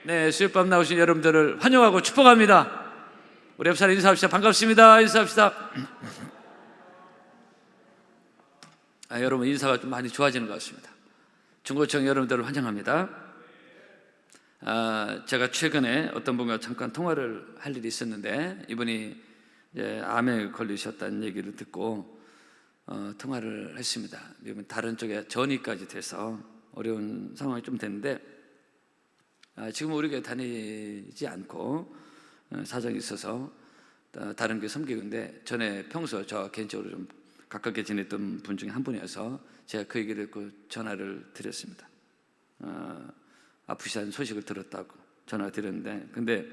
네, 수요밤 나오신 여러분들을 환영하고 축복합니다. 우리 옆 사람 인사합시다. 반갑습니다. 인사합시다. 여러분 인사가 좀 많이 좋아지는 것 같습니다. 중고청 여러분들을 환영합니다. 제가 최근에 어떤 분과 잠깐 통화를 할 일이 있었는데 이분이 이제 암에 걸리셨다는 얘기를 듣고 통화를 했습니다. 이분 다른 쪽에 전이까지 돼서 어려운 상황이 좀 됐는데 지금 우리 교회 다니지 않고 사정이 있어서 다른 교회 섬기고 있는데 전에 평소 저 개인적으로 좀 가깝게 지냈던 분 중에 한 분이어서 제가 그 얘기를 듣고 전화를 드렸습니다. 아프시다는 소식을 들었다고 전화를 드렸는데 근데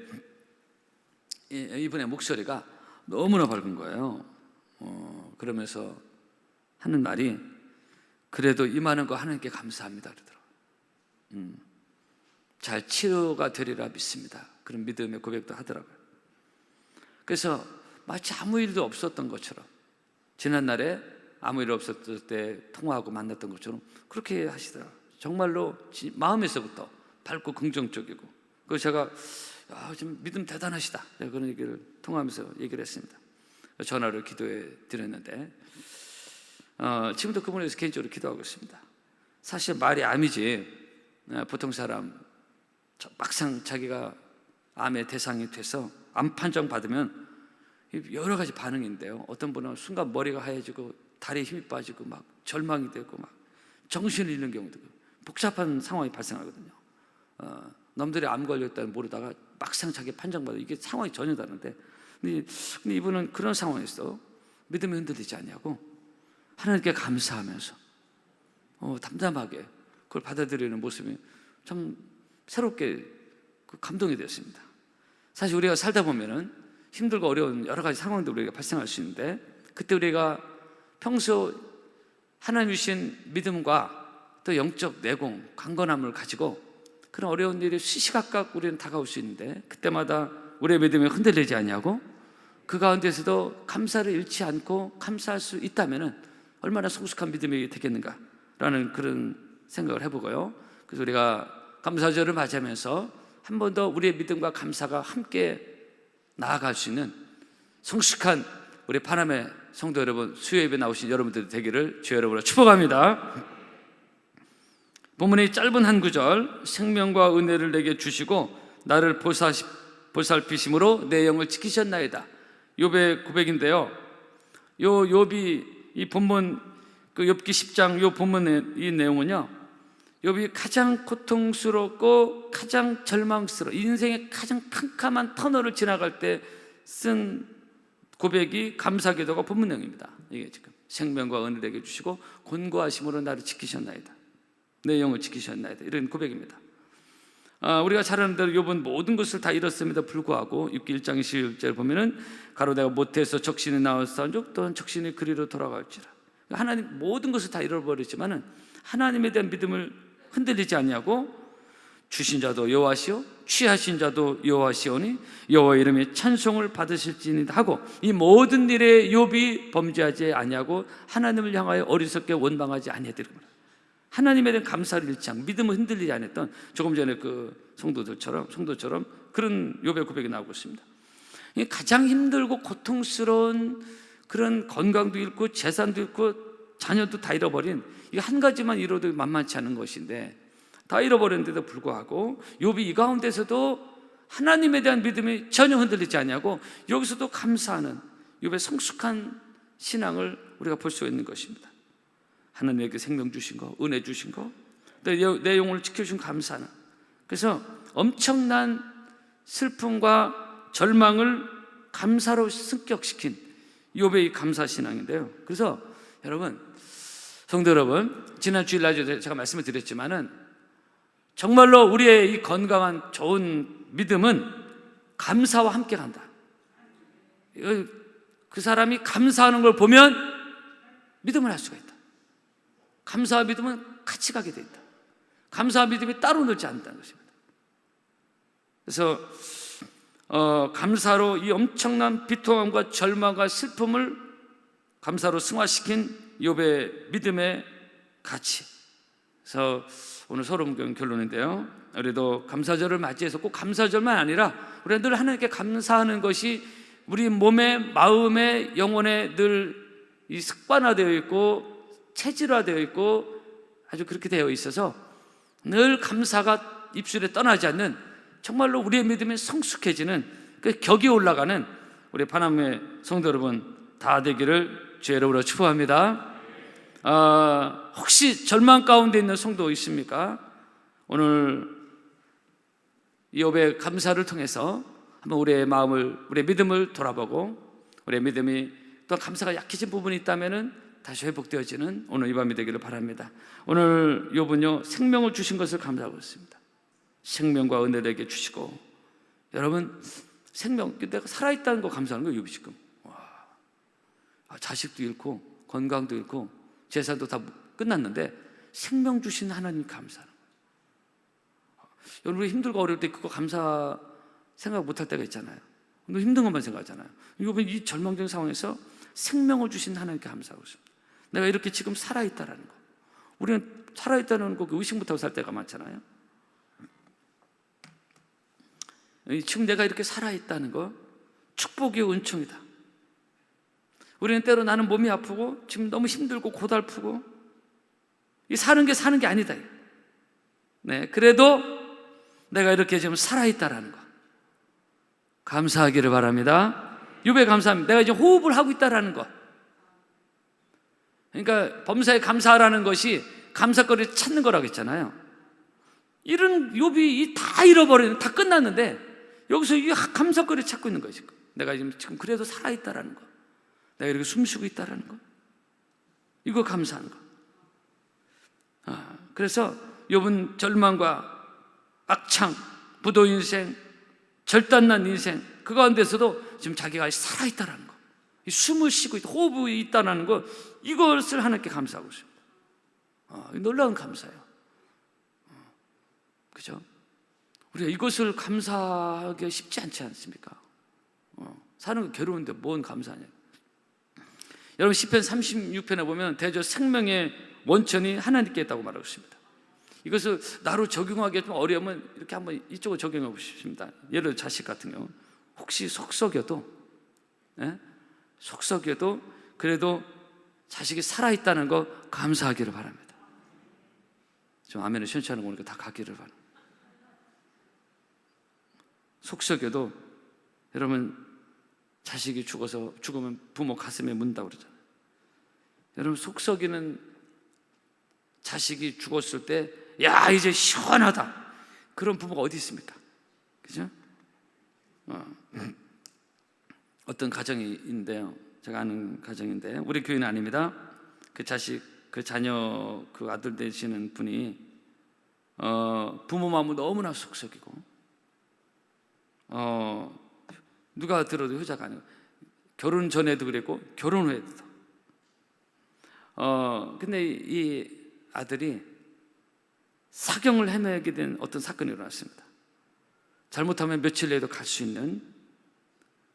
이분의 목소리가 너무나 밝은 거예요. 그러면서 하는 말이 그래도 이 많은 거 하나님께 감사합니다 그러더라고요. 잘 치료가 되리라 믿습니다. 그런 믿음의 고백도 하더라고요. 그래서 마치 아무 일도 없었던 것처럼 지난날에 아무 일 없었을 때 통화하고 만났던 것처럼 그렇게 하시더라고요. 정말로 마음에서부터 밝고 긍정적이고 그래서 제가 좀 믿음 대단하시다 그런 얘기를 통화하면서 얘기를 했습니다. 전화로 기도해 드렸는데 지금도 그분에 대해서 개인적으로 기도하고 있습니다. 사실 말이 암이지 보통 사람 막상 자기가 암의 대상이 돼서 암 판정 받으면 여러 가지 반응인데요. 어떤 분은 순간 머리가 하얘지고 다리에 힘이 빠지고 막 절망이 되고 막 정신을 잃는 경우도 있고 복잡한 상황이 발생하거든요. 남들이 암 걸렸다는 모르다가 막상 자기 판정받아 이게 상황이 전혀 다른데 근데 이분은 그런 상황에서 믿음이 흔들리지 않냐고 하나님께 감사하면서 담담하게 그걸 받아들이는 모습이 참 새롭게 감동이 되었습니다. 사실 우리가 살다 보면은 힘들고 어려운 여러 가지 상황들 우리가 발생할 수 있는데 그때 우리가 평소 하나님 주신 믿음과 또 영적 내공, 강건함을 가지고 그런 어려운 일이 시시각각 우리는 다가올 수 있는데 그때마다 우리의 믿음이 흔들리지 않냐고 그 가운데서도 감사를 잃지 않고 감사할 수 있다면 얼마나 성숙한 믿음이 되겠는가라는 그런 생각을 해보고요. 그래서 우리가 감사절을 맞이하면서 한 번 더 우리의 믿음과 감사가 함께 나아갈 수 있는 성숙한 우리 파남의 성도 여러분, 수요 예배 나오신 여러분들 되기를 주 여러분으로 축복합니다. 본문의 짧은 한 구절, 생명과 은혜를 내게 주시고 나를 보살피심으로 내 영을 지키셨나이다. 욥의 고백인데요. 요 욥이 이 본문 그 욥기 10장 요 본문의 이 내용은요. 욥이 가장 고통스럽고 가장 절망스러워 인생의 가장 캄캄한 터널을 지나갈 때 쓴 고백이 감사기도가 본문 내용입니다. 이게 지금 생명과 은혜를 내게 주시고 곤고하심으로 나를 지키셨나이다. 내 영을 지키셨나이다. 이런 고백입니다. 우리가 잘 아는 대로 욥은 모든 것을 다 잃었음에도 불구하고 6기 1장 21절 보면은 가로 내가 모태에서 적신이 나왔사온즉 또한 적신이 그리로 돌아갈지라. 하나님 모든 것을 다 잃어버렸지만은 하나님에 대한 믿음을 흔들리지 않냐고 주신 자도 여호와시오 취하신 자도 여호와시오니 여호와 이름에 찬송을 받으실지니 하고 이 모든 일에 욥이 범죄하지 아니하고 하나님을 향하여 어리석게 원망하지 아니하더라. 하나님에 대한 감사를 잃지 않고 믿음을 흔들리지 않았던 조금 전에 그 성도처럼 그런 욥의 고백이 나오고 있습니다. 가장 힘들고 고통스러운 그런 건강도 잃고 재산도 잃고 자녀도 다 잃어버린 이거 한 가지만 잃어도 만만치 않은 것인데 다 잃어버렸는데도 불구하고 욥이 이 가운데서도 하나님에 대한 믿음이 전혀 흔들리지 않냐고 여기서도 감사하는 욥의 성숙한 신앙을 우리가 볼 수 있는 것입니다. 하나님에게 생명 주신 거, 은혜 주신 거, 내 영혼을 지켜주신 감사는 그래서 엄청난 슬픔과 절망을 감사로 승격시킨 욥의 감사 신앙인데요. 그래서 여러분, 성도 여러분, 지난 주일날 제가 말씀을 드렸지만은 정말로 우리의 이 건강한 좋은 믿음은 감사와 함께 간다. 그 사람이 감사하는 걸 보면 믿음을 할 수가 있다. 감사와 믿음은 같이 가게 돼 있다. 감사와 믿음이 따로 놀지 않는다는 것입니다. 그래서 감사로 이 엄청난 비통함과 절망과 슬픔을 감사로 승화시킨 욥의 믿음의 가치. 그래서 오늘 서론경 결론인데요. 우리도 감사절을 맞이해서 꼭 감사절만 아니라 우리가 늘 하나님께 감사하는 것이 우리 몸에, 마음에, 영혼에 늘 이 습관화되어 있고 체질화되어 있고 아주 그렇게 되어 있어서 늘 감사가 입술에 떠나지 않는, 정말로 우리의 믿음이 성숙해지는 그 격이 올라가는 우리 파남의 성도 여러분 다 되기를 주의 이름으로 축복합니다. 혹시 절망 가운데 있는 성도 있습니까? 오늘 욥의 감사를 통해서 한번 우리의 마음을, 우리의 믿음을 돌아보고 우리의 믿음이 또 감사가 약해진 부분이 있다면 다시 회복되어지는 오늘 이 밤이 되기를 바랍니다. 오늘 욥은요, 생명을 주신 것을 감사하고 있습니다. 생명과 은혜를 주시고, 여러분 생명, 내가 살아있다는 거 감사하는 거예요. 욥이 지금 자식도 잃고 건강도 잃고 재산도 다 끝났는데 생명 주신 하나님 감사하는 거예요. 여러분 우리 힘들고 어려울 때 그거 감사 생각 못할 때가 있잖아요. 너무 힘든 것만 생각하잖아요. 욥은 이 절망적인 상황에서 생명을 주신 하나님께 감사하고 있습니다. 내가 이렇게 지금 살아있다라는 거. 우리는 살아있다는 거 의식 못하고 살 때가 많잖아요. 지금 내가 이렇게 살아있다는 거 축복이요 은총이다. 우리는 때로 나는 몸이 아프고 지금 너무 힘들고 고달프고 이 사는 게 아니다. 네, 그래도 내가 이렇게 지금 살아있다라는 거 감사하기를 바랍니다. 욥에 감사합니다. 내가 이제 호흡을 하고 있다라는 거. 그러니까 범사에 감사하라는 것이 감사거리를 찾는 거라고 했잖아요. 이런 욥이 다 잃어버리는, 다 끝났는데 여기서 이 감사거리를 찾고 있는 거지. 내가 지금 그래도 살아있다라는 거, 내가 이렇게 숨쉬고 있다라는 거, 이거 감사하는 거. 그래서 욥은 절망과 악창, 부도 인생, 절단난 인생, 그 가운데서도 지금 자기가 살아있다라는 거, 숨을 쉬고 있다, 호흡이 있다는 거, 이것을 하나님께 감사하고 있습니다. 놀라운 감사예요. 그죠? 우리가 이것을 감사하기 쉽지 않지 않습니까? 사는 거 괴로운데 뭔 감사하냐. 여러분 시편 36편에 보면 대저 생명의 원천이 하나님께 있다고 말하고 있습니다. 이것을 나로 적용하기 좀 어려우면 이렇게 한번 이쪽으로 적용해 보십니다. 예를 들어 자식 같은 경우 혹시 속썩여도 그래도 자식이 살아있다는 거 감사하기를 바랍니다. 좀 아멘을 시원치 않은 거 보니까 다 가기를 바랍니다. 속썩여도 여러분 자식이 죽으면 부모 가슴에 문다고 그러잖아요. 여러분 속썩이는 자식이 죽었을 때 야 이제 시원하다, 그런 부모가 어디 있습니까? 그죠? 어떤 가정이 있는데요, 제가 아는 가정인데 우리 교회는 아닙니다. 그 자식, 그 자녀, 그 아들 되시는 분이 부모 마음을 너무나 속썩이고 누가 들어도 효자가 아니고 결혼 전에도 그랬고 결혼 후에도 근데 이 아들이 사경을 헤매게 된 어떤 사건이 일어났습니다. 잘못하면 며칠 내에도 갈 수 있는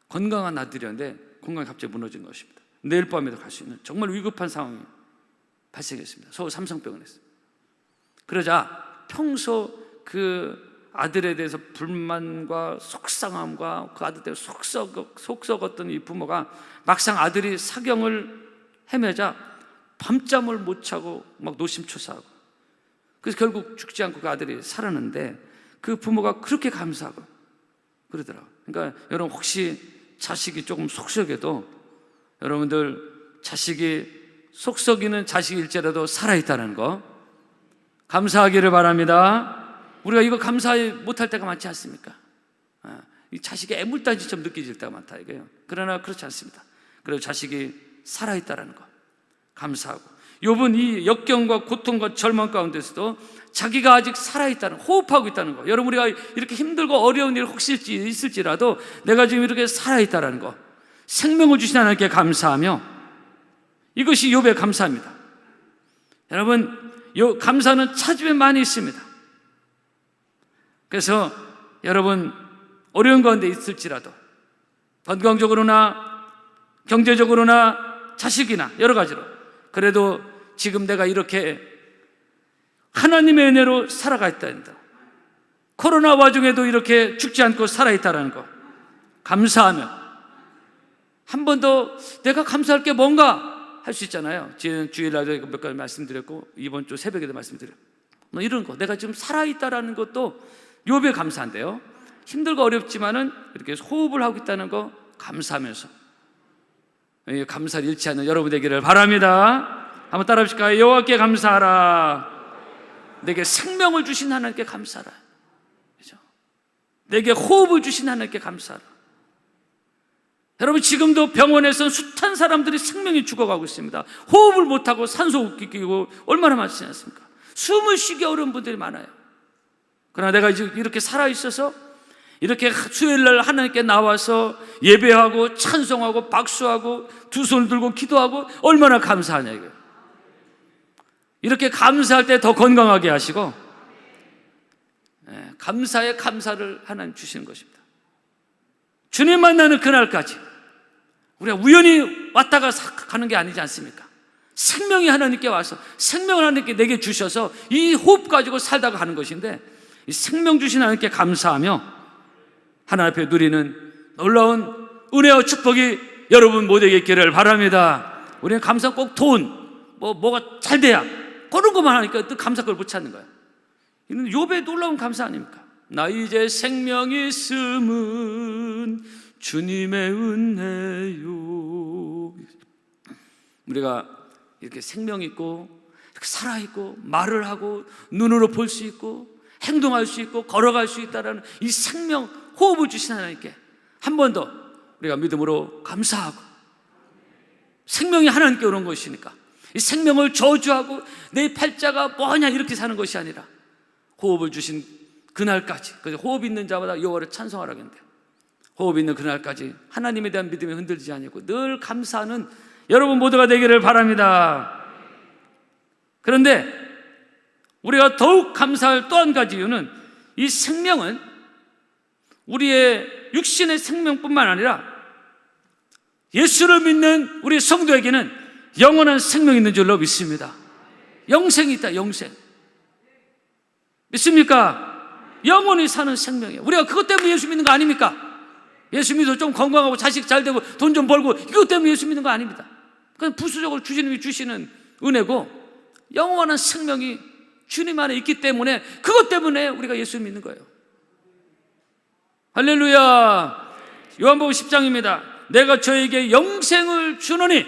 건강한 아들이었는데 건강이 갑자기 무너진 것입니다. 내일 밤에도 갈 수 있는 정말 위급한 상황이 발생했습니다. 서울 삼성병원에서. 그러자 평소 그 아들에 대해서 불만과 속상함과 그 아들 때문에 속썩었던 이 부모가 막상 아들이 사경을 헤매자 밤잠을 못 자고 막 노심초사하고, 그래서 결국 죽지 않고 그 아들이 살았는데 그 부모가 그렇게 감사하고 그러더라고요. 그러니까 여러분 혹시 자식이 조금 속썩여도 여러분들 자식이 속썩이는 자식일지라도 살아있다는 거 감사하기를 바랍니다. 우리가 이거 감사하지 못할 때가 많지 않습니까? 이 자식이 애물단지처럼 느껴질 때가 많다 이거예요. 그러나 그렇지 않습니다. 그리고 자식이 살아있다는 거 감사하고, 욥은 이 역경과 고통과 절망 가운데서도 자기가 아직 살아있다는, 호흡하고 있다는 거, 여러분 우리가 이렇게 힘들고 어려운 일 혹시 있을지라도 내가 지금 이렇게 살아있다는 거, 생명을 주신 하나님께 감사하며, 이것이 욥의 감사입니다. 여러분 감사는 찾으면 많이 있습니다. 그래서 여러분 어려운 가운데 있을지라도 건강적으로나 경제적으로나 자식이나 여러 가지로, 그래도 지금 내가 이렇게 하나님의 은혜로 살아가 있다. 코로나 와중에도 이렇게 죽지 않고 살아있다는 거 감사하며 한 번 더 내가 감사할 게 뭔가 할 수 있잖아요. 지난 주일날에 몇 가지 말씀드렸고 이번 주 새벽에도 말씀드렸고 뭐 이런 거 내가 지금 살아있다라는 것도 욥에 감사한데요. 힘들고 어렵지만은 이렇게 호흡을 하고 있다는 거 감사하면서 감사를 잃지 않는 여러분 되기를 바랍니다. 한번 따라 해보실까요? 여호와께 감사하라. 내게 생명을 주신 하나님께 감사하라. 그렇죠? 내게 호흡을 주신 하나님께 감사하라. 여러분 지금도 병원에서 숱한 사람들이 생명이 죽어가고 있습니다. 호흡을 못하고 산소호흡기 끼고 얼마나 많지 않습니까? 숨을 쉬기 어려운 분들이 많아요. 그러나 내가 이렇게 살아있어서 이렇게 수요일날 하나님께 나와서 예배하고 찬송하고 박수하고 두 손을 들고 기도하고 얼마나 감사하냐 이거예요. 이렇게 감사할 때 더 건강하게 하시고 감사에 감사를 하나님 주시는 것입니다. 주님 만나는 그날까지 우리가 우연히 왔다가 가는 게 아니지 않습니까? 생명이 하나님께 와서 생명을 하나님께 내게 주셔서 이 호흡 가지고 살다가 가는 것인데 이 생명 주신 하나님께 감사하며 하나님 앞에 누리는 놀라운 은혜와 축복이 여러분 모두에게 있기를 바랍니다. 우리는 감사 꼭 돈, 뭐가 잘 돼야 그런 것만 하니까 또 감사 걸 못 찾는 거야. 이는 욥의 놀라운 감사 아닙니까? 나 이제 생명이 있음은 주님의 은혜요. 우리가 이렇게 생명 있고 이렇게 살아있고 말을 하고 눈으로 볼 수 있고 행동할 수 있고 걸어갈 수 있다는 이 생명 호흡을 주신 하나님께 한 번 더 우리가 믿음으로 감사하고 생명이 하나님께 오는 것이니까 이 생명을 저주하고 내 팔자가 뭐냐 이렇게 사는 것이 아니라 호흡을 주신 그날까지 그래서 호흡 있는 자마다 여호와를 찬송하라고 했는데 호흡 있는 그날까지 하나님에 대한 믿음이 흔들리지 않고 늘 감사하는 여러분 모두가 되기를 바랍니다. 그런데 우리가 더욱 감사할 또 한 가지 이유는 이 생명은 우리의 육신의 생명뿐만 아니라 예수를 믿는 우리 성도에게는 영원한 생명이 있는 줄로 믿습니다. 영생이 있다. 영생 믿습니까? 영원히 사는 생명이에요. 우리가 그것 때문에 예수 믿는 거 아닙니까? 예수 믿어서 좀 건강하고 자식 잘 되고 돈 좀 벌고 이것 때문에 예수 믿는 거 아닙니다. 그건 부수적으로 주님이 주시는 은혜고 영원한 생명이 주님 안에 있기 때문에 그것 때문에 우리가 예수 믿는 거예요. 할렐루야. 요한복음 10장입니다. 내가 저에게 영생을 주노니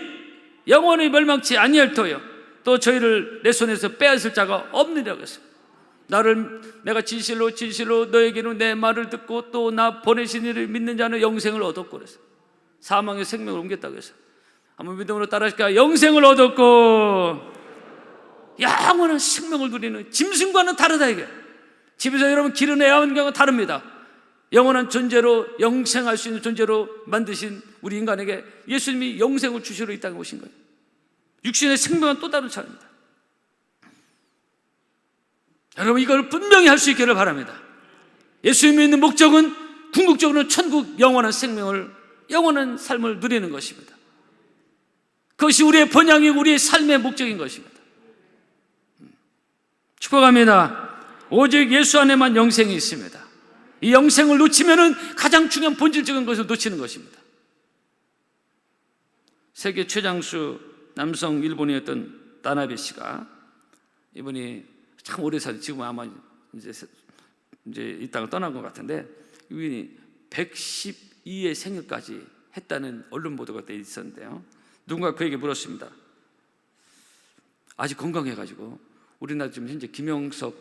영원히 멸망치 아니할 터요 또 저희를 내 손에서 빼앗을 자가 없느니라고 했어요. 내가 진실로 너에게는 내 말을 듣고 또 나 보내신 이를 믿는 자는 영생을 얻었고 그랬어요. 사망의 생명을 옮겼다고 했어요. 한번 믿음으로 따라하실까요? 영생을 얻었고 영원한 생명을 누리는 짐승과는 다르다 이게. 집에서 여러분 기른 애완견과 다릅니다. 영원한 존재로 영생할 수 있는 존재로 만드신 우리 인간에게 예수님이 영생을 주시러 이 땅에 오신 거예요. 육신의 생명은 또 다른 차원입니다. 여러분 이걸 분명히 할 수 있기를 바랍니다. 예수님이 믿는 목적은 궁극적으로는 천국 영원한 생명을 영원한 삶을 누리는 것입니다. 그것이 우리의 번영이 우리의 삶의 목적인 것입니다. 축복합니다. 오직 예수 안에만 영생이 있습니다. 이 영생을 놓치면은 가장 중요한 본질적인 것을 놓치는 것입니다. 세계 최장수 남성 일본이었던 다나베 씨가 이분이 참 오래 살고 지금 아마 이제 이 땅을 떠난 것 같은데 이분이 112의 생일까지 했다는 언론 보도가 돼 있었는데요. 누군가 그에게 물었습니다. 아직 건강해가지고 우리나라 지금 현재 김영석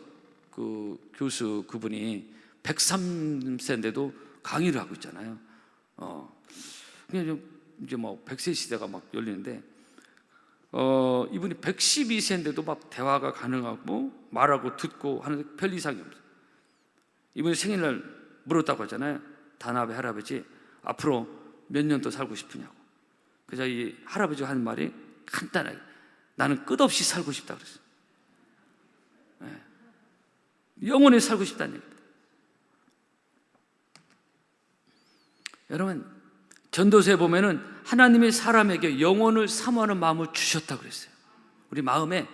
그 교수 그분이 103세인데도 강의를 하고 있잖아요. 그냥 이제 뭐 100세 시대가 막 열리는데 이분이 112세인데도 막 대화가 가능하고 말하고 듣고 하는 별 이상이 없어요. 이분이 생일날 물었다고 하잖아요. 다나베 할아버지 앞으로 몇 년 더 살고 싶으냐고. 그래서 이 할아버지가 하는 말이 간단하게 나는 끝없이 살고 싶다 그랬어요. 영원히 살고 싶다는 얘기입니다. 여러분 전도서에 보면은 하나님이 사람에게 영원을 사모하는 마음을 주셨다고 그랬어요. 우리 마음에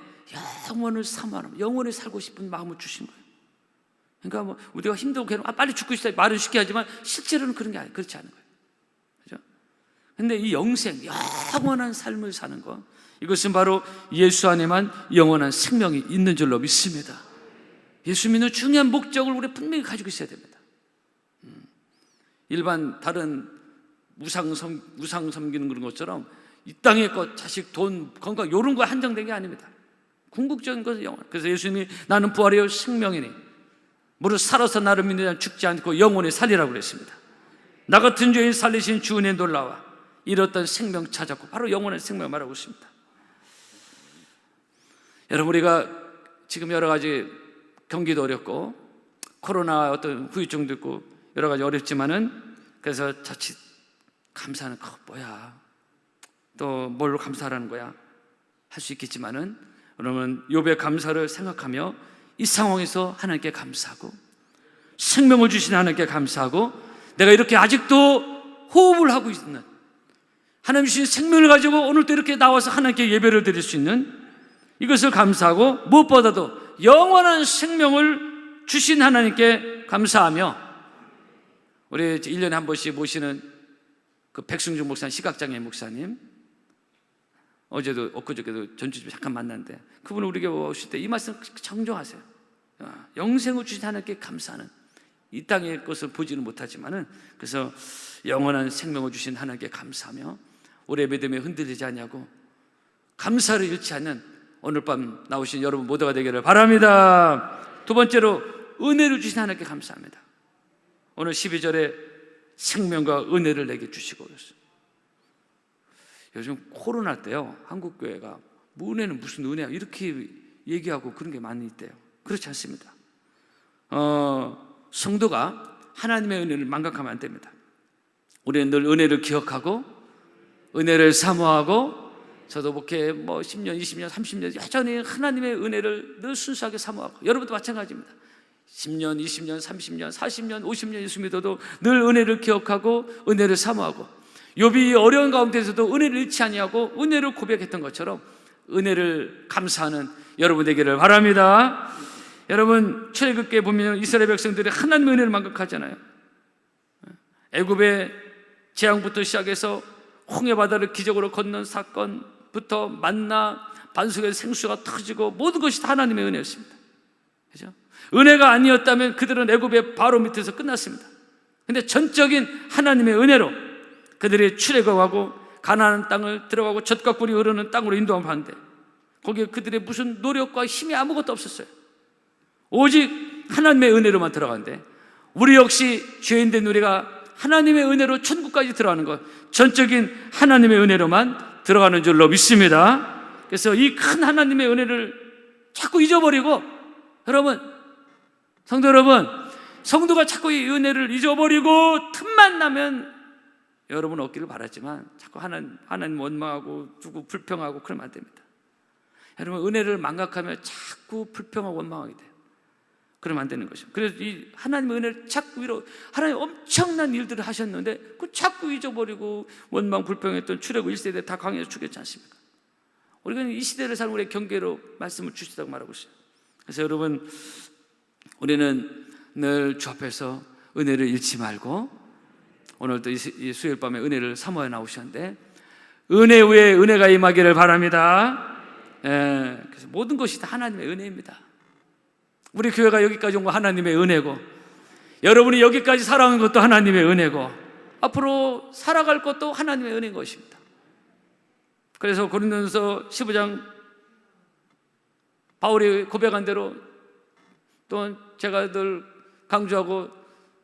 영원을 사모하는 영원히 살고 싶은 마음을 주신 거예요. 그러니까 뭐 우리가 힘들고 괴로워 빨리 죽고 싶다 말은 쉽게 하지만 실제로는 그런 게 아니에요. 그렇지 않은 거예요. 그죠? 근데 이 영생, 영원한 삶을 사는 것, 이것은 바로 예수 안에만 영원한 생명이 있는 줄로 믿습니다. 예수 믿는 중요한 목적을 우리 분명히 가지고 있어야 됩니다. 일반 다른 우상 섬기는 그런 것처럼 이 땅의 것, 자식, 돈, 건강 이런 거에 한정된 게 아닙니다. 궁극적인 것은 영원. 그래서 예수님이 나는 부활이요 생명이니 무릇 살아서 나를 믿는 자는 죽지 않고 영원히 살리라고 그랬습니다. 나 같은 죄인 살리신 주 은혜 놀라와 잃었던 생명 찾았고 바로 영원한 생명을 말하고 있습니다. 여러분, 우리가 지금 여러 가지 경기도 어렵고 코로나 어떤 후유증도 있고 여러 가지 어렵지만은 그래서 자칫 감사하는 거 뭐야, 또 뭘로 감사하라는 거야 할 수 있겠지만은 여러분, 욥의 감사를 생각하며 이 상황에서 하나님께 감사하고 생명을 주신 하나님께 감사하고 내가 이렇게 아직도 호흡을 하고 있는 하나님 주신 생명을 가지고 오늘도 이렇게 나와서 하나님께 예배를 드릴 수 있는 이것을 감사하고 무엇보다도 영원한 생명을 주신 하나님께 감사하며 우리 1년에 한 번씩 모시는 그 백승준 목사님, 시각장애인 목사님, 어제도 엊그저께도 전주집에 잠깐 만났는데 그분을 우리에게 오실 때 이 말씀 정정하세요. 영생을 주신 하나님께 감사하는, 이 땅의 것을 보지는 못하지만은 그래서 영원한 생명을 주신 하나님께 감사하며 우리의 믿음에 흔들리지 않냐고 감사를 잃지 않는 오늘 밤 나오신 여러분 모두가 되기를 바랍니다. 두 번째로 은혜를 주신 하나님께 감사합니다. 오늘 12절에 생명과 은혜를 내게 주시고 그랬어요. 요즘 코로나 때요, 한국교회가 뭐 은혜는 무슨 은혜야 이렇게 얘기하고 그런 게 많이 있대요. 그렇지 않습니다. 성도가 하나님의 은혜를 망각하면 안 됩니다. 우리는 늘 은혜를 기억하고 은혜를 사모하고, 저도 목회 10년, 20년, 30년 여전히 하나님의 은혜를 늘 순수하게 사모하고, 여러분도 마찬가지입니다. 10년, 20년, 30년, 40년, 50년 예수 믿어도 늘 은혜를 기억하고 은혜를 사모하고, 욥이 어려운 가운데서도 은혜를 잃지 아니하고 은혜를 고백했던 것처럼 은혜를 감사하는 여러분 되기를 바랍니다. 여러분, 출애굽기에 보면 이스라엘 백성들이 하나님의 은혜를 망각하잖아요. 애굽의 재앙부터 시작해서 홍해 바다를 기적으로 건넌 사건부터 만나 반석의 생수가 터지고 모든 것이 다 하나님의 은혜였습니다. 그죠? 은혜가 아니었다면 그들은 애굽의 바로 밑에서 끝났습니다. 근데 전적인 하나님의 은혜로 그들이 출애굽하고 가나안 땅을 들어가고 젖과 꿀이 흐르는 땅으로 인도함을 받는데 거기에 그들의 무슨 노력과 힘이 아무것도 없었어요. 오직 하나님의 은혜로만 들어가는데 우리 역시 죄인된 우리가 하나님의 은혜로 천국까지 들어가는 것, 전적인 하나님의 은혜로만 들어가는 줄로 믿습니다. 그래서 이 큰 하나님의 은혜를 자꾸 잊어버리고, 여러분, 성도 여러분, 성도가 자꾸 이 은혜를 잊어버리고 틈만 나면 여러분 얻기를 바랐지만 자꾸 하나님 원망하고 누구 불평하고 그러면 안 됩니다. 여러분, 은혜를 망각하며 자꾸 불평하고 원망하게 돼요. 그러면 안 되는 것이죠. 그래서 이 하나님의 은혜를 자꾸 하나님 엄청난 일들을 하셨는데 그 자꾸 잊어버리고 원망 불평했던 출애굽 1세대 다 광야에서 죽였지 않습니까? 우리가 이 시대를 사는 우리의 경계로 말씀을 주시다고 말하고 있어요. 그래서 여러분, 우리는 늘 주 앞에서 은혜를 잃지 말고, 오늘도 이 수요일 밤에 은혜를 사모해 나오셨는데 은혜 위에 은혜가 임하기를 바랍니다. 그래서 모든 것이 다 하나님의 은혜입니다. 우리 교회가 여기까지 온 거 하나님의 은혜고, 여러분이 여기까지 살아온 것도 하나님의 은혜고, 앞으로 살아갈 것도 하나님의 은혜인 것입니다. 그래서 고린도전서 15장 바울이 고백한 대로 또 제가 늘 강조하고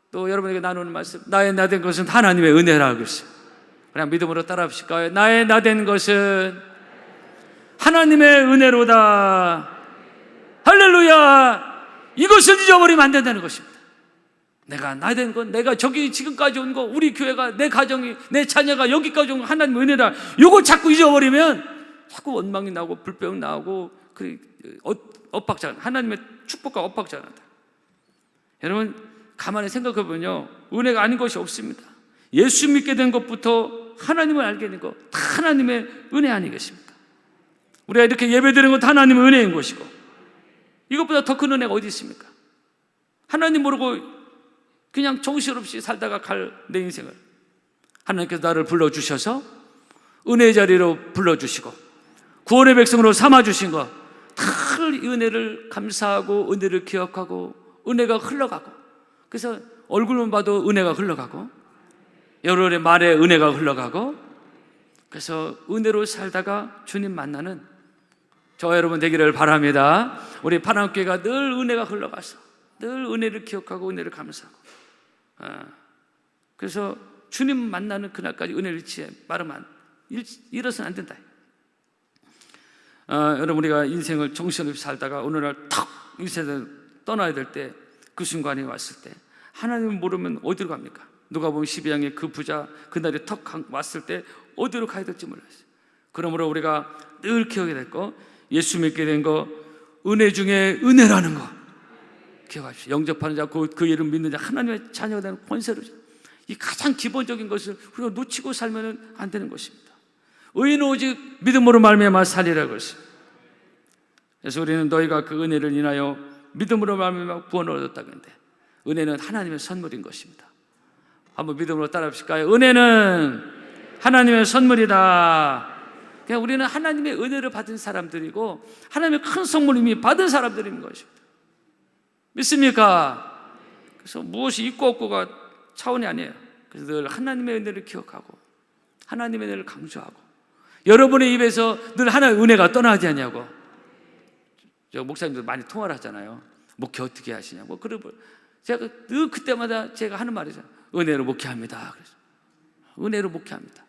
또 여러분에게 나누는 말씀, 나의 나된 것은 하나님의 은혜라고 했어요. 그냥 믿음으로 따라 하실까요? 나의 나된 것은 하나님의 은혜로다. 할렐루야. 이것을 잊어버리면 안 된다는 것입니다. 내가 나된 건, 내가 저기 지금까지 온 거, 우리 교회가, 내 가정이, 내 자녀가 여기까지 온 거 하나님의 은혜다. 이거 자꾸 잊어버리면 자꾸 원망이 나고 불평 나고 엇박자, 하나님의 축복과 엇박자 난다. 여러분, 가만히 생각해보면요, 은혜가 아닌 것이 없습니다. 예수 믿게 된 것부터 하나님을 알게 된 것, 다 하나님의 은혜 아니겠습니까? 우리가 이렇게 예배드리는 것도 하나님의 은혜인 것이고, 이것보다 더 큰 은혜가 어디 있습니까? 하나님 모르고 그냥 정신없이 살다가 갈 내 인생을 하나님께서 나를 불러주셔서 은혜의 자리로 불러주시고 구원의 백성으로 삼아주신 것, 늘 은혜를 감사하고 은혜를 기억하고 은혜가 흘러가고, 그래서 얼굴만 봐도 은혜가 흘러가고 여러분의 말에 은혜가 흘러가고, 그래서 은혜로 살다가 주님 만나는 저와 여러분 되기를 바랍니다. 우리 파랑교회가 늘 은혜가 흘러가서 늘 은혜를 기억하고 은혜를 감사하고, 그래서 주님 만나는 그날까지 은혜를 잃지 말으면 잃어서는 안 된다. 여러분, 우리가 인생을 정신없이 살다가 어느 날 탁 이 세상을 떠나야 될 때, 그 순간이 왔을 때 하나님을 모르면 어디로 갑니까? 누가 보면 12장에 그 부자 그날이 턱 왔을 때 어디로 가야 될지 몰랐어요. 그러므로 우리가 늘 기억해야 될 거, 예수 믿게 된 거, 은혜 중에 은혜라는 거 기억하십시오. 영접하는 자, 그 이름 믿는 자, 하나님의 자녀가 되는 권세로, 이 가장 기본적인 것을 우리가 놓치고 살면 안 되는 것입니다. 의인은 오직 믿음으로 말미암아 살리라고 했어요. 그래서 우리는 너희가 그 은혜를 인하여 믿음으로 말미암아 구원을 얻었다고 했는데, 은혜는 하나님의 선물인 것입니다. 한번 믿음으로 따라 하실까요? 은혜는 하나님의 선물이다. 그냥 우리는 하나님의 은혜를 받은 사람들이고 하나님의 큰 선물을 이미 받은 사람들인 것입니다. 믿습니까? 그래서 무엇이 있고 없고가 차원이 아니에요. 그래서 늘 하나님의 은혜를 기억하고 하나님의 은혜를 강조하고, 여러분의 입에서 늘 하나님의 은혜가 떠나지 않냐고. 저 목사님들 많이 통화를 하잖아요. 목회 어떻게 하시냐고. 그러고 제가 늘 그때마다 제가 하는 말이죠. 은혜로 목회합니다. 그래서 은혜로 목회합니다.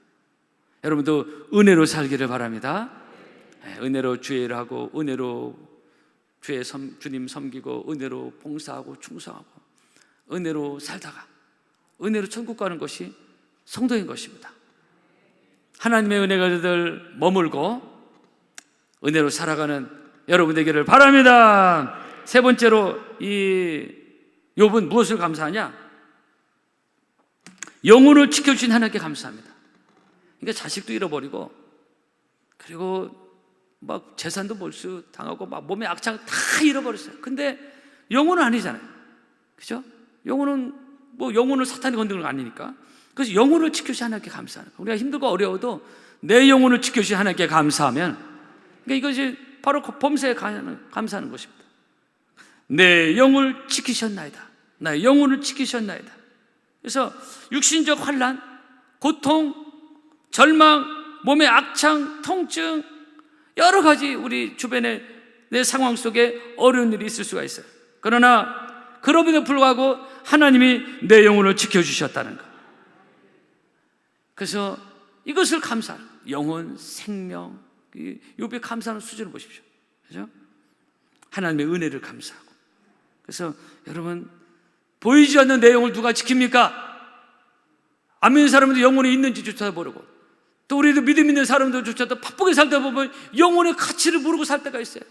여러분도 은혜로 살기를 바랍니다. 은혜로 주의 일을 하고, 은혜로 주님 섬기고, 은혜로 봉사하고 충성하고, 은혜로 살다가 은혜로 천국 가는 것이 성도인 것입니다. 하나님의 은혜가 늘 머물고 은혜로 살아가는 여러분 되기를 바랍니다. 세 번째로, 이 욥은 무엇을 감사하냐? 영혼을 지켜주신 하나님께 감사합니다. 그러니까 자식도 잃어버리고, 그리고 막 재산도 몰수 당하고 막 몸에 악창 다 잃어버렸어요. 근데 영혼은 아니잖아요. 그죠? 영혼은 뭐 영혼을 사탄이 건드는 거 아니니까. 그래서 영혼을 지켜주신 하나님께 감사하는 거예요. 우리가 힘들고 어려워도 내 영혼을 지켜주신 하나님께 감사하면, 그러니까 이것이 바로 범사에 감사하는 것입니다. 내 영을 지키셨나이다. 나의 영혼을 지키셨나이다. 그래서 육신적 환난, 고통, 절망, 몸의 악창, 통증, 여러 가지 우리 주변에 내 상황 속에 어려운 일이 있을 수가 있어요. 그러나 그럼에도 불구하고 하나님이 내 영혼을 지켜주셨다는 것. 그래서 이것을 감사하는, 영혼, 생명, 욥이 감사하는 수준을 보십시오. 그죠? 하나님의 은혜를 감사하고. 그래서 여러분, 보이지 않는 내 영을 누가 지킵니까? 안 믿는 사람도 영혼이 있는지조차 모르고, 또 우리도 믿음 있는 사람들조차도 바쁘게 살다 보면 영혼의 가치를 모르고 살 때가 있어요.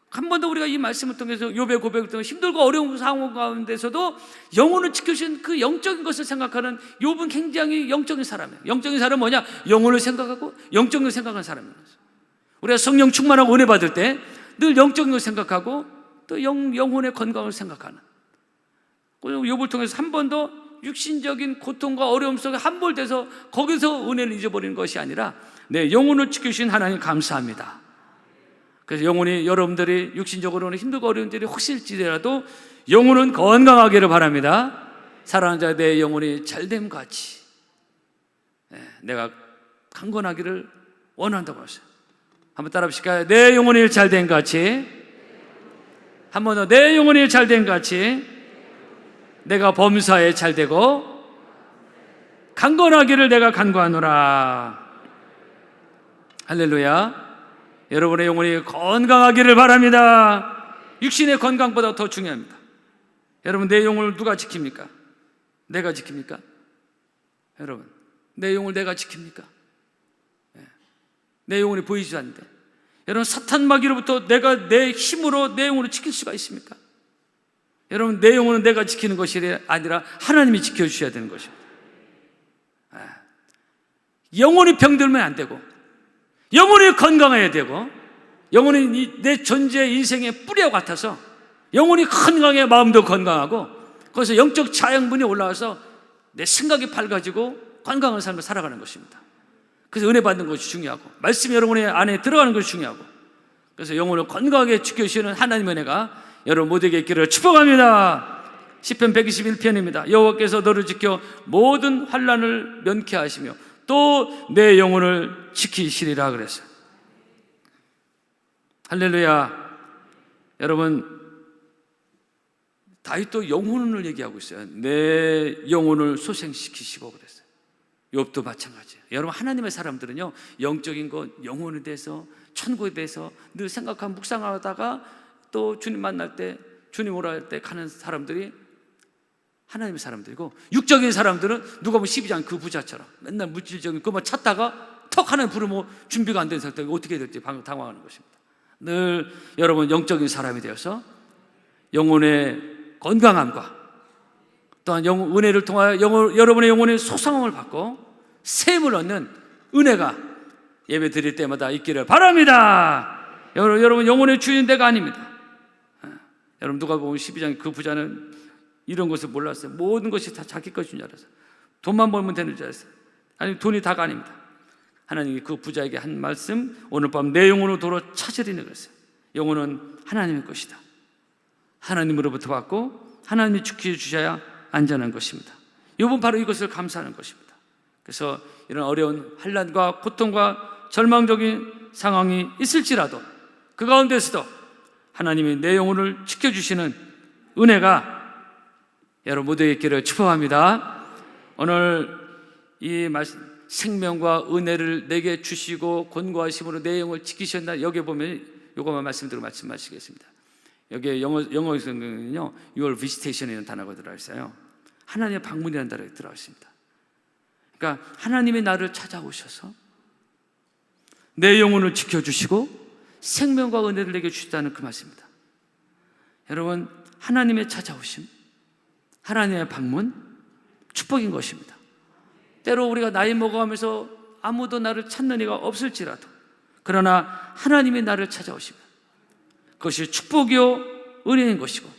한 번도 우리가 이 말씀을 통해서, 욥의 고백을 통해서 힘들고 어려운 상황 가운데서도 영혼을 지켜주신 그 영적인 것을 생각하는 욥은 굉장히 영적인 사람이에요. 영적인 사람은 뭐냐? 영혼을 생각하고 영적인 걸 생각하는 사람인 거죠. 우리가 성령 충만하고 은혜 받을 때 늘 영적인 걸 생각하고 또 영혼의 건강을 생각하는, 욥을 통해서 한 번도 육신적인 고통과 어려움 속에 함몰돼서 거기서 은혜를 잊어버리는 것이 아니라 내 영혼을 지켜주신 하나님 감사합니다. 그래서 영혼이, 여러분들이 육신적으로는 힘들고 어려운 일이 혹시일지라도 영혼은 건강하기를 바랍니다. 사랑하는 자, 내 영혼이 잘됨 같이 내가 강건하기를 원한다고 하셨어요. 한번 따라 하실까요? 내 영혼이 잘됨 같이, 한 번 더, 내 영혼이 잘됨 같이 내가 범사에 잘되고 강건하기를 내가 간구하노라. 할렐루야. 여러분의 영혼이 건강하기를 바랍니다. 육신의 건강보다 더 중요합니다. 여러분, 내 영혼을 누가 지킵니까? 내가 지킵니까? 여러분, 내 영혼을 내가 지킵니까? 내 영혼이 보이지 않는데, 여러분, 사탄 마귀로부터 내가 내 힘으로 내 영혼을 지킬 수가 있습니까? 여러분, 내 영혼은 내가 지키는 것이 아니라 하나님이 지켜주셔야 되는 것입니다. 영혼이 병들면 안 되고, 영혼이 건강해야 되고, 영혼이 내 존재 인생의 뿌리와 같아서 영혼이 건강해 마음도 건강하고, 거기서 영적 자양분이 올라와서 내 생각이 밝아지고 건강한 삶을 살아가는 것입니다. 그래서 은혜 받는 것이 중요하고, 말씀이 여러분의 안에 들어가는 것이 중요하고, 그래서 영혼을 건강하게 지켜주시는 하나님의 은혜가 여러분 모두에게 있기를 축복합니다. 시편 121편입니다. 여호와께서 너를 지켜 모든 환난을 면케하시며 또 내 영혼을 지키시리라 그랬어요. 할렐루야. 여러분, 다윗도 영혼을 얘기하고 있어요. 내 영혼을 소생시키시고 그랬어요. 욥도 마찬가지예요. 여러분, 하나님의 사람들은요, 영적인 것, 영혼에 대해서, 천국에 대해서 늘 생각하고 묵상하다가 또 주님 만날 때, 주님 오라 할 때 가는 사람들이 하나님의 사람들이고, 육적인 사람들은 누가 보면 12장 그 부자처럼 맨날 물질적인 그만 찾다가 턱 하나님 부르면 준비가 안 된 상태에 어떻게 해야 될지 당황하는 것입니다. 늘 여러분 영적인 사람이 되어서 영혼의 건강함과 또한 은혜를 통하여 여러분의 영혼의 소상함을 받고 샘을 얻는 은혜가 예배 드릴 때마다 있기를 바랍니다. 여러분 영혼의 주인 내가 아닙니다. 여러분 누가 보면 12장 그 부자는 이런 것을 몰랐어요. 모든 것이 다 자기 것인 줄 알았어요. 돈만 벌면 되는 줄 알았어요. 아니, 돈이 다가 아닙니다. 하나님이 그 부자에게 한 말씀, 오늘 밤 내 영혼을 도로 찾으리니 그랬어요. 영혼은 하나님의 것이다. 하나님으로부터 받고 하나님이 지켜주셔야 안전한 것입니다. 이번 바로 이것을 감사하는 것입니다. 그래서 이런 어려운 환난과 고통과 절망적인 상황이 있을지라도 그 가운데서도 하나님이 내 영혼을 지켜주시는 은혜가 여러분 모두에게 있기를 축복합니다. 오늘 이 말씀, 생명과 은혜를 내게 주시고 권고하심으로 내 영혼을 지키셨나, 여기 보면 이것만 말씀드리고 말씀하시겠습니다. 여기에 영어에서는요, your visitation이라는 단어가 들어가 있어요. 하나님의 방문이라는 단어가 들어가 있습니다. 그러니까 하나님이 나를 찾아오셔서 내 영혼을 지켜주시고 생명과 은혜를 내게 주시다는 그 말씀입니다. 여러분, 하나님의 찾아오심, 하나님의 방문, 축복인 것입니다. 때로 우리가 나이 먹어가면서 아무도 나를 찾는 이가 없을지라도, 그러나 하나님이 나를 찾아오시면 그것이 축복이요 은혜인 것이고,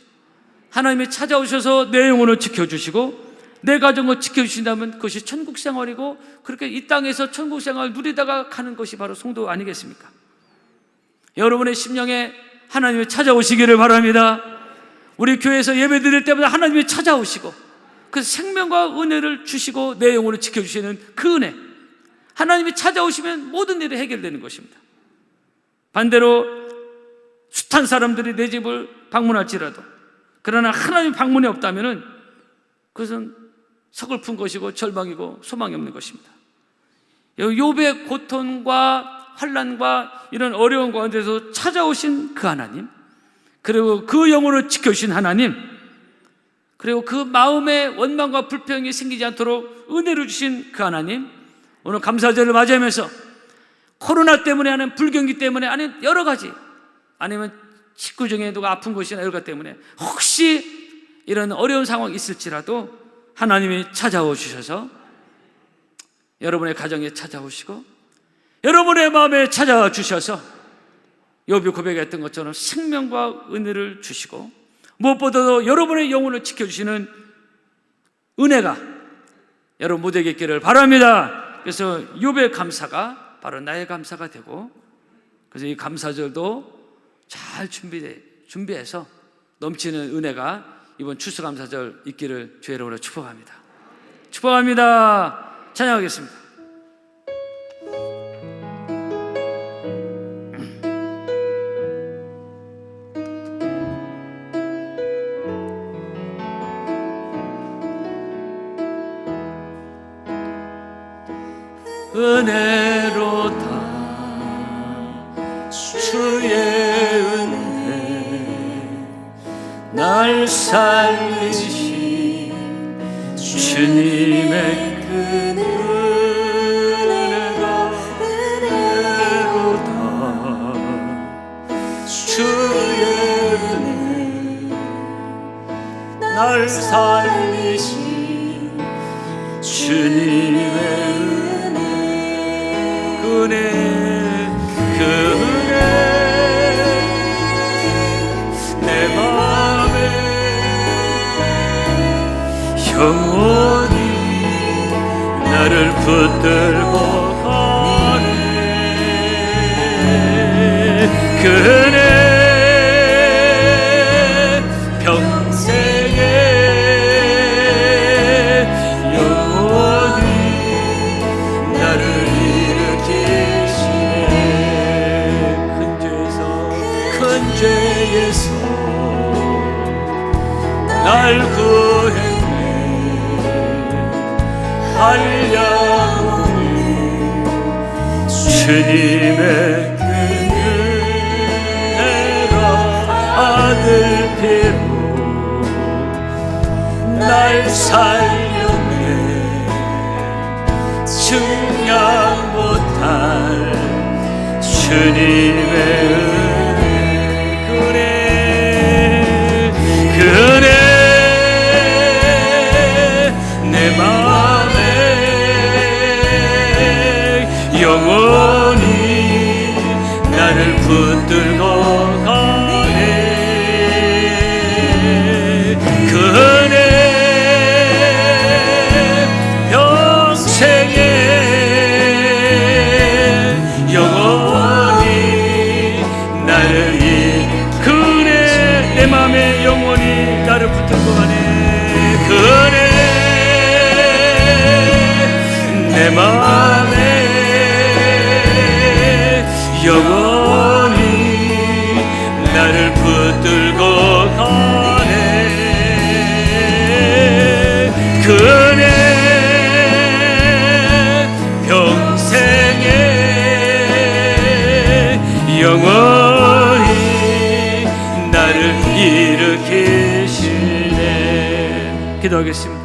하나님이 찾아오셔서 내 영혼을 지켜주시고 내 가정을 지켜주신다면 그것이 천국 생활이고, 그렇게 이 땅에서 천국 생활을 누리다가 가는 것이 바로 성도 아니겠습니까? 여러분의 심령에 하나님이 찾아오시기를 바랍니다. 우리 교회에서 예배 드릴 때마다 하나님이 찾아오시고 그 생명과 은혜를 주시고 내 영혼을 지켜주시는 그 은혜, 하나님이 찾아오시면 모든 일이 해결되는 것입니다. 반대로 숱한 사람들이 내 집을 방문할지라도, 그러나 하나님 방문이 없다면 그것은 서글픈 것이고 절망이고 소망이 없는 것입니다. 욥의 고통과 환난과 이런 어려운 가운데서 찾아오신 그 하나님, 그리고 그 영혼을 지켜주신 하나님, 그리고 그 마음에 원망과 불평이 생기지 않도록 은혜를 주신 그 하나님, 오늘 감사절을 맞이하면서 코로나 때문에 하는 불경기 때문에 아니면 여러 가지, 아니면 식구 중에 누가 아픈 것이나 여러 가지 때문에 혹시 이런 어려운 상황이 있을지라도 하나님이 찾아오 주셔서 여러분의 가정에 찾아오시고 여러분의 마음에 찾아와 주셔서 욥이 고백했던 것처럼 생명과 은혜를 주시고 무엇보다도 여러분의 영혼을 지켜주시는 은혜가 여러분 모두에게 있기를 바랍니다. 그래서 욥의 감사가 바로 나의 감사가 되고, 그래서 이 감사절도 잘 준비해서 넘치는 은혜가 이번 추수감사절 있기를 주의 이름으로 축복합니다. 축복합니다. 찬양하겠습니다. 은혜로다 주의 은혜, 날 살리신 주님의 그 은혜가 은혜로다. 주의 은혜, 날 살리신 주님의 은혜, 그 은혜 내 마음 영원히 나를 붙들고 가네. 그네 평생에 영원히 나를 일으키시네. 큰 죄에서 날 구했네. 한량없는 주님의 은혜가 아들 피로 날 살렸네. 증량 못할 주님의 은혜. 그래 내 맘에 영원히 나를 붙들고 가네. 그네 평생에 영원히 나를 그네 내 맘에 영원히 나를 붙들고 가네. 그네 내 맘에 영원히 나를 붙들고 가네. 그네 평생에 영원히 나를 일으키시네. 기도하겠습니다.